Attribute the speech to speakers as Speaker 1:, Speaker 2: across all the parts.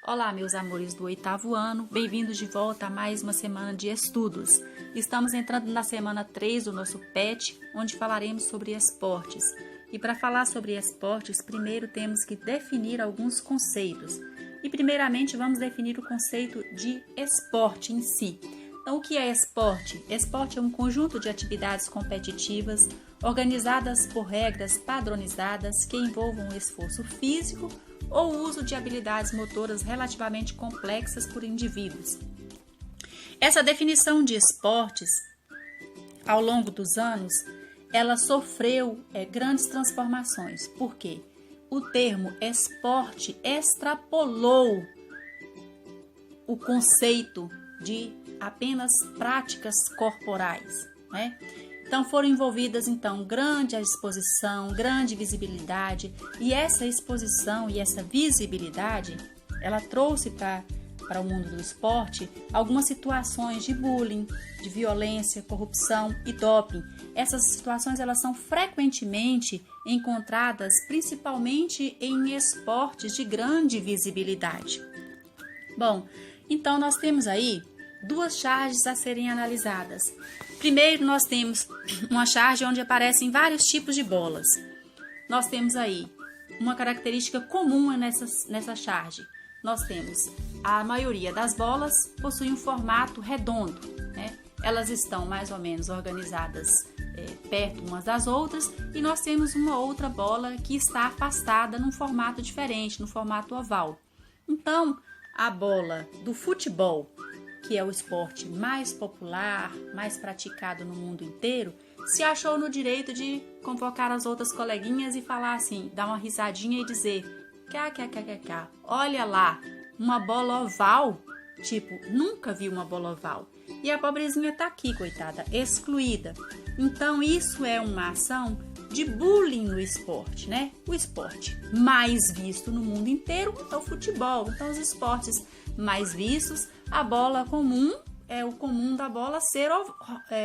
Speaker 1: Olá, meus amores do 8º ano, bem-vindos de volta a mais uma semana de estudos. Estamos entrando na semana 3 do nosso PET, onde falaremos sobre esportes. E para falar sobre esportes, primeiro temos que definir alguns conceitos. E primeiramente vamos definir o conceito de esporte em si. Então, o que é esporte? Esporte é um conjunto de atividades competitivas organizadas por regras padronizadas que envolvam o esforço físico ou o uso de habilidades motoras relativamente complexas por indivíduos. Essa definição de esportes, ao longo dos anos, ela sofreu grandes transformações. Por quê? O termo esporte extrapolou o conceito de apenas práticas corporais, né? Então foram envolvidas grande exposição, grande visibilidade, e essa exposição e essa visibilidade, ela trouxe para o mundo do esporte algumas situações de bullying, de violência, corrupção e doping. Essas situações elas são frequentemente encontradas principalmente em esportes de grande visibilidade. Bom, então nós temos aí duas charges a serem analisadas. Primeiro, nós temos uma charge onde aparecem vários tipos de bolas. Nós temos aí uma característica comum nessa charge. Nós temos a maioria das bolas possui um formato redondo, né? Elas estão mais ou menos organizadas perto umas das outras, e nós temos uma outra bola que está afastada num formato diferente, no formato oval. Então, a bola do futebol, que é o esporte mais popular, mais praticado no mundo inteiro, se achou no direito de convocar as outras coleguinhas e falar assim, dar uma risadinha e dizer kkkk, olha lá, uma bola oval, tipo, nunca vi uma bola oval. E a pobrezinha tá aqui, coitada, excluída. Então isso é uma ação de bullying no esporte, né? O esporte mais visto no mundo inteiro é o futebol. Então os esportes mais vistos, a bola comum é o comum da bola ser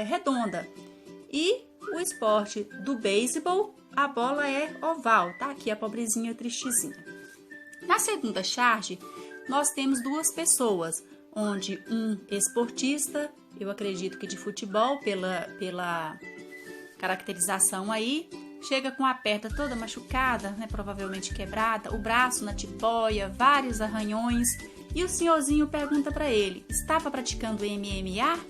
Speaker 1: redonda. E o esporte do beisebol, a bola é oval, tá? Aqui a pobrezinha tristezinha. Na segunda charge, nós temos duas pessoas, onde um esportista, eu acredito que de futebol, pela caracterização aí, chega com a perna toda machucada, né, provavelmente quebrada, o braço na tipóia, vários arranhões, e o senhorzinho pergunta para ele, estava praticando MMA?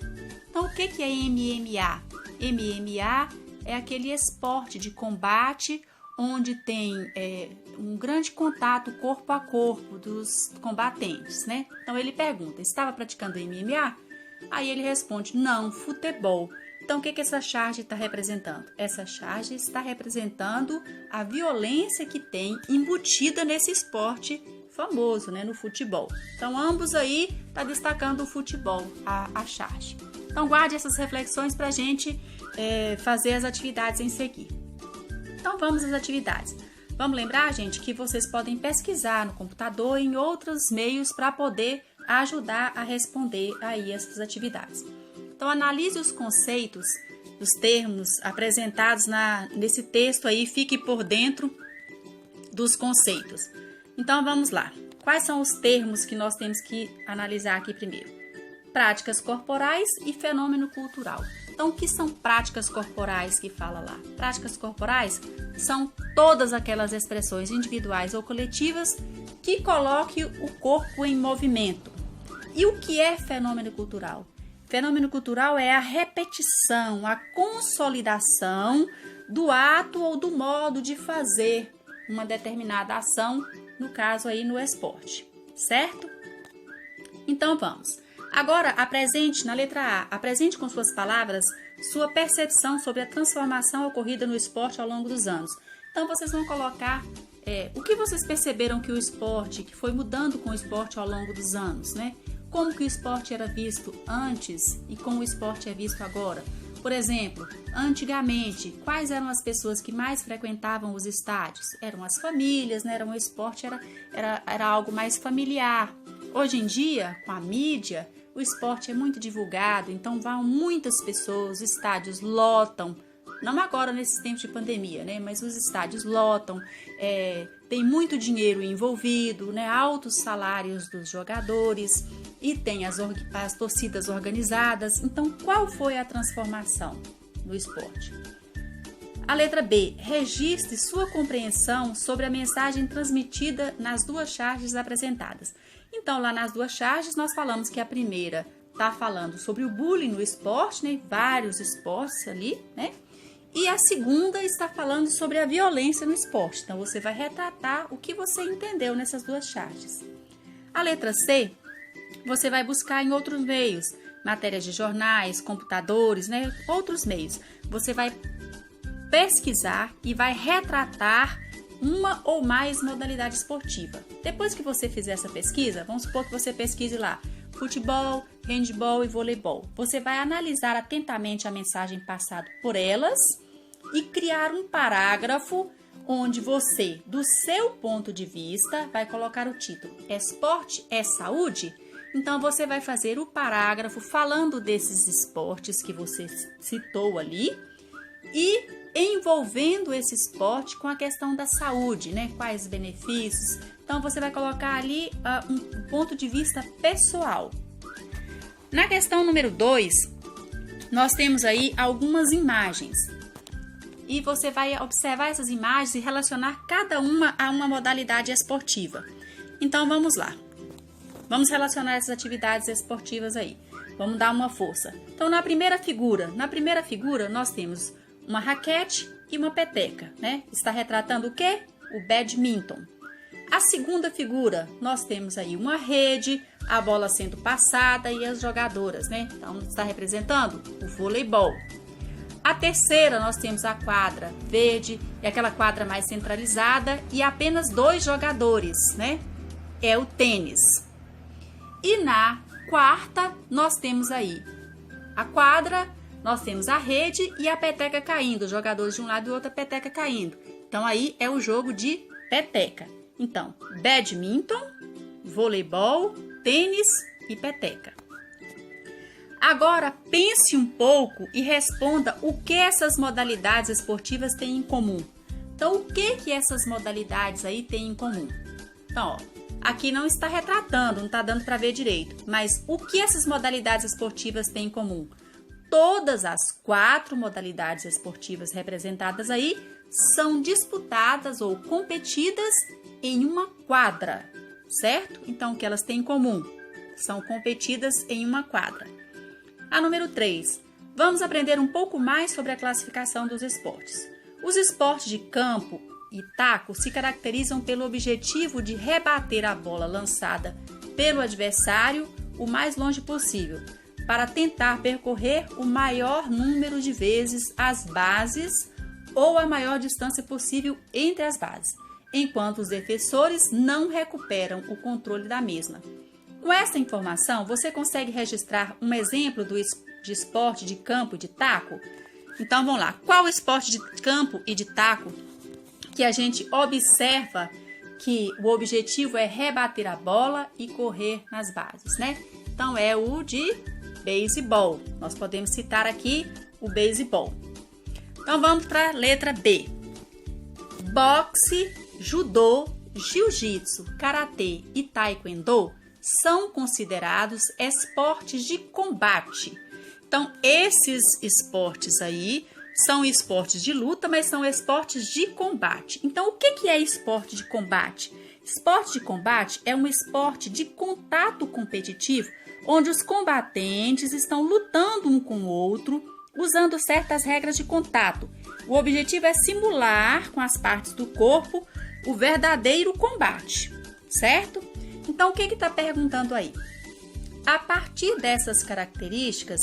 Speaker 1: Então, o que é MMA? MMA é aquele esporte de combate onde tem um grande contato corpo a corpo dos combatentes, né? Então, ele pergunta, estava praticando MMA? Aí ele responde, não, futebol. Então, o que essa charge está representando? Essa charge está representando a violência que tem embutida nesse esporte famoso, né, no futebol. Então, ambos aí tá destacando o futebol, a charge. Então, guarde essas reflexões para a gente fazer as atividades em seguir. Então, vamos às atividades. Vamos lembrar, gente, que vocês podem pesquisar no computador e em outros meios para poder ajudar a responder aí essas atividades. Então, analise os conceitos, os termos apresentados nesse texto aí, fique por dentro dos conceitos. Então, vamos lá. Quais são os termos que nós temos que analisar aqui primeiro? Práticas corporais e fenômeno cultural. Então, o que são práticas corporais que fala lá? Práticas corporais são todas aquelas expressões individuais ou coletivas que coloquem o corpo em movimento. E o que é fenômeno cultural? Fenômeno cultural é a repetição, a consolidação do ato ou do modo de fazer uma determinada ação, no caso aí no esporte, certo? Então vamos. Agora apresente na letra A, apresente com suas palavras sua percepção sobre a transformação ocorrida no esporte ao longo dos anos. Então vocês vão colocar o que vocês perceberam que o esporte, que foi mudando com o esporte ao longo dos anos, né? Como que o esporte era visto antes e como o esporte é visto agora. Por exemplo, antigamente, quais eram as pessoas que mais frequentavam os estádios? Eram as famílias, né? O esporte era algo mais familiar. Hoje em dia, com a mídia, o esporte é muito divulgado, então vão muitas pessoas, os estádios lotam não agora nesses tempos de pandemia, né? Mas os estádios lotam, tem muito dinheiro envolvido, né? Altos salários dos jogadores e tem as torcidas organizadas. Então, qual foi a transformação no esporte? A letra B, registre sua compreensão sobre a mensagem transmitida nas duas charges apresentadas. Então, lá nas duas charges, nós falamos que a primeira está falando sobre o bullying no esporte, né? Vários esportes ali, né? E a segunda está falando sobre a violência no esporte. Então, você vai retratar o que você entendeu nessas duas charges. A letra C, você vai buscar em outros meios, matérias de jornais, computadores, né? Outros meios. Você vai pesquisar e vai retratar uma ou mais modalidade esportiva. Depois que você fizer essa pesquisa, vamos supor que você pesquise lá futebol, handebol e voleibol. Você vai analisar atentamente a mensagem passada por elas e criar um parágrafo onde você, do seu ponto de vista, vai colocar o título Esporte é Saúde? Então, você vai fazer o parágrafo falando desses esportes que você citou ali e envolvendo esse esporte com a questão da saúde, né? Quais benefícios. Então, você vai colocar ali um ponto de vista pessoal. Na questão número 2, nós temos aí algumas imagens. E você vai observar essas imagens e relacionar cada uma a uma modalidade esportiva. Então, vamos lá. Vamos relacionar essas atividades esportivas aí. Vamos dar uma força. Então, na primeira figura, nós temos uma raquete e uma peteca, né? Está retratando o quê? O badminton. A segunda figura, nós temos aí uma rede, a bola sendo passada e as jogadoras, né? Então, está representando o voleibol. A terceira, nós temos a quadra verde, é aquela quadra mais centralizada e apenas 2 jogadores, né? É o tênis. E na quarta, nós temos aí a quadra, nós temos a rede e a peteca caindo, os jogadores de um lado e outra, a peteca caindo. Então, aí é o jogo de peteca. Então, badminton, voleibol, tênis e peteca. Agora, pense um pouco e responda o que essas modalidades esportivas têm em comum. Então, o que essas modalidades aí têm em comum? Então, ó, aqui não está retratando, não está dando para ver direito, mas o que essas modalidades esportivas têm em comum? Todas as 4 modalidades esportivas representadas aí são disputadas ou competidas em uma quadra, certo? Então, o que elas têm em comum? São competidas em uma quadra. A número 3, vamos aprender um pouco mais sobre a classificação dos esportes. Os esportes de campo e taco se caracterizam pelo objetivo de rebater a bola lançada pelo adversário o mais longe possível, para tentar percorrer o maior número de vezes as bases ou a maior distância possível entre as bases, enquanto os defensores não recuperam o controle da mesma. Com essa informação, você consegue registrar um exemplo de esporte de campo e de taco? Então, vamos lá. Qual esporte de campo e de taco que a gente observa que o objetivo é rebater a bola e correr nas bases, né? Então, é o de beisebol. Nós podemos citar aqui o beisebol. Então, vamos para a letra B. Boxe, judô, jiu-jitsu, karatê e taekwondo são considerados esportes de combate. Então, esses esportes aí são esportes de luta, mas são esportes de combate. Então, o que é esporte de combate? Esporte de combate é um esporte de contato competitivo, onde os combatentes estão lutando um com o outro, usando certas regras de contato. O objetivo é simular com as partes do corpo o verdadeiro combate, certo? Então, o que está perguntando aí? A partir dessas características,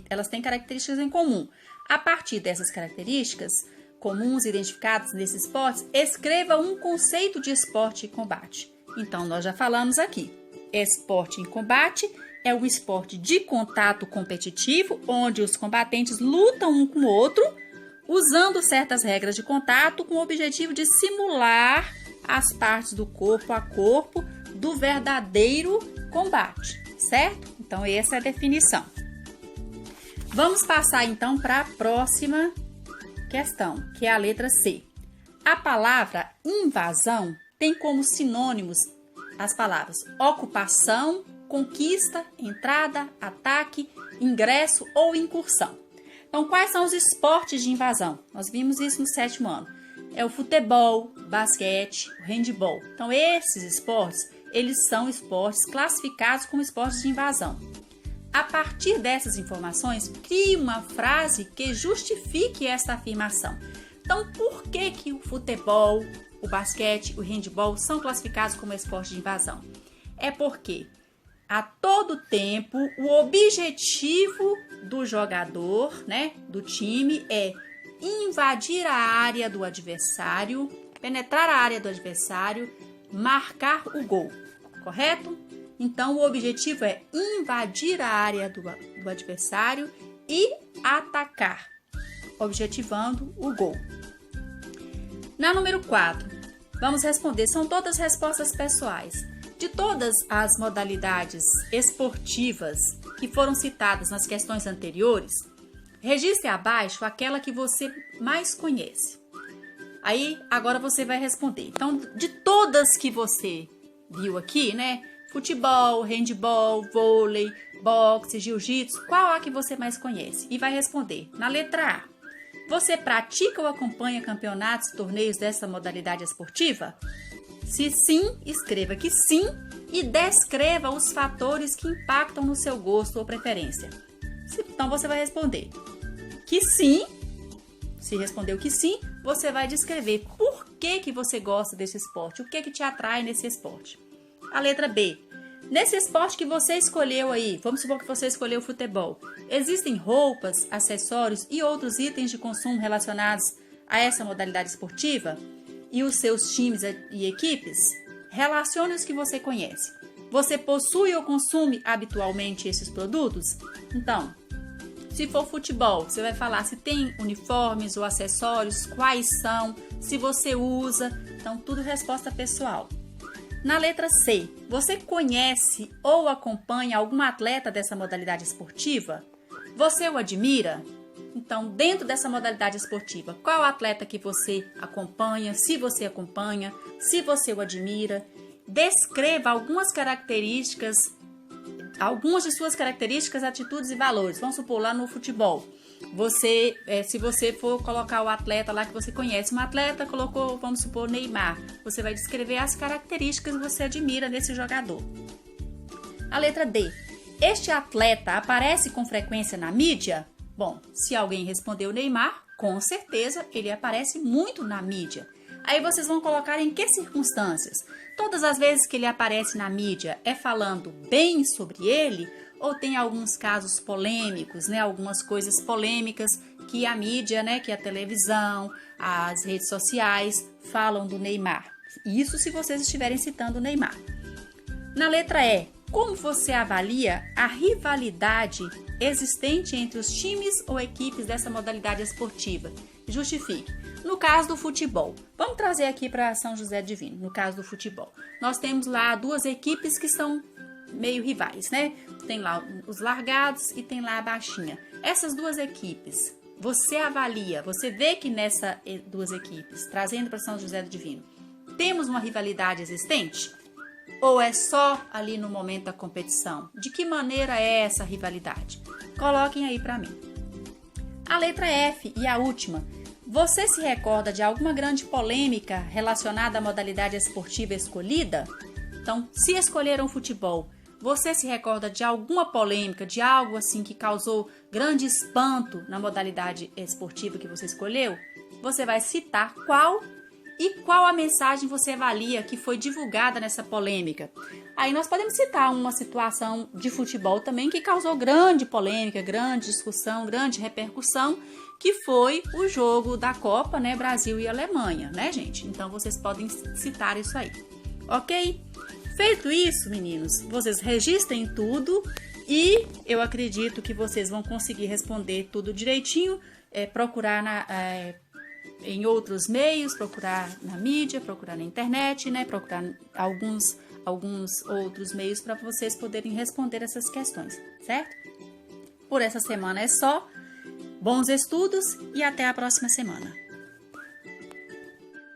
Speaker 1: elas têm características em comum. A partir dessas características comuns identificadas nesses esportes, escreva um conceito de esporte em combate. Então, nós já falamos aqui. Esporte em combate é um esporte de contato competitivo, onde os combatentes lutam um com o outro, usando certas regras de contato com o objetivo de simular as partes do corpo a corpo do verdadeiro combate, certo? Então, essa é a definição. Vamos passar, então, para a próxima questão, que é a letra C. A palavra invasão tem como sinônimos as palavras ocupação, conquista, entrada, ataque, ingresso ou incursão. Então, quais são os esportes de invasão? Nós vimos isso no 7º ano. É o futebol, basquete, o handebol. Então, esses esportes, eles são esportes classificados como esportes de invasão. A partir dessas informações, crie uma frase que justifique essa afirmação. Então, por que o futebol, o basquete, o handebol são classificados como esporte de invasão? É porque a todo tempo o objetivo do jogador, né, do time é invadir a área do adversário, penetrar a área do adversário, marcar o gol, correto? Então, o objetivo é invadir a área do adversário e atacar, objetivando o gol. Na número 4, vamos responder, são todas respostas pessoais. De todas as modalidades esportivas que foram citadas nas questões anteriores, registre abaixo aquela que você mais conhece. Aí, agora você vai responder. Então, de todas que você viu aqui, né? Futebol, handebol, vôlei, boxe, jiu-jitsu, qual a que você mais conhece? E vai responder. Na letra A, você pratica ou acompanha campeonatos e torneios dessa modalidade esportiva? Se sim, escreva que sim e descreva os fatores que impactam no seu gosto ou preferência. Então, você vai responder que sim. Se respondeu que sim, você vai descrever por que você gosta desse esporte, o que te atrai nesse esporte. A letra B. Nesse esporte que você escolheu aí, vamos supor que você escolheu o futebol, existem roupas, acessórios e outros itens de consumo relacionados a essa modalidade esportiva? E os seus times e equipes? Relacione os que você conhece. Você possui ou consome habitualmente esses produtos? Então, se for futebol, você vai falar se tem uniformes ou acessórios, quais são, se você usa. Então, tudo resposta pessoal. Na letra C, você conhece ou acompanha algum atleta dessa modalidade esportiva? Você o admira? Então, dentro dessa modalidade esportiva, qual atleta que você acompanha, se você o admira? Descreva algumas de suas características, atitudes e valores. Vamos supor, lá no futebol, se você for colocar o atleta lá que você conhece, um atleta colocou, vamos supor, Neymar, você vai descrever as características que você admira nesse jogador. A letra D. Este atleta aparece com frequência na mídia? Bom, se alguém respondeu Neymar, com certeza ele aparece muito na mídia. Aí vocês vão colocar em que circunstâncias? Todas as vezes que ele aparece na mídia é falando bem sobre ele ou tem alguns casos polêmicos, né? Algumas coisas polêmicas que a mídia, né? Que a televisão, as redes sociais falam do Neymar. Isso se vocês estiverem citando o Neymar. Na letra E, como você avalia a rivalidade existente entre os times ou equipes dessa modalidade esportiva? Justifique. No caso do futebol, vamos trazer aqui para São José Divino, no caso do futebol. Nós temos lá duas equipes que são meio rivais, né? Tem lá os largados e tem lá a baixinha. Essas duas equipes, você avalia, você vê que nessas duas equipes, trazendo para São José do Divino, temos uma rivalidade existente? Ou é só ali no momento da competição? De que maneira é essa rivalidade? Coloquem aí para mim. A letra F e a última. Você se recorda de alguma grande polêmica relacionada à modalidade esportiva escolhida? Então, se escolheram futebol, você se recorda de alguma polêmica, de algo assim que causou grande espanto na modalidade esportiva que você escolheu? Você vai citar qual a mensagem você avalia que foi divulgada nessa polêmica. Aí nós podemos citar uma situação de futebol também que causou grande polêmica, grande discussão, grande repercussão, que foi o jogo da Copa, né, Brasil e Alemanha, né, gente? Então vocês podem citar isso aí, ok? Feito isso, meninos, vocês registrem tudo e eu acredito que vocês vão conseguir responder tudo direitinho, procurar em outros meios, procurar na mídia, procurar na internet, né? Procurar alguns outros meios para vocês poderem responder essas questões, certo? Por essa semana é só. Bons estudos e até a próxima semana.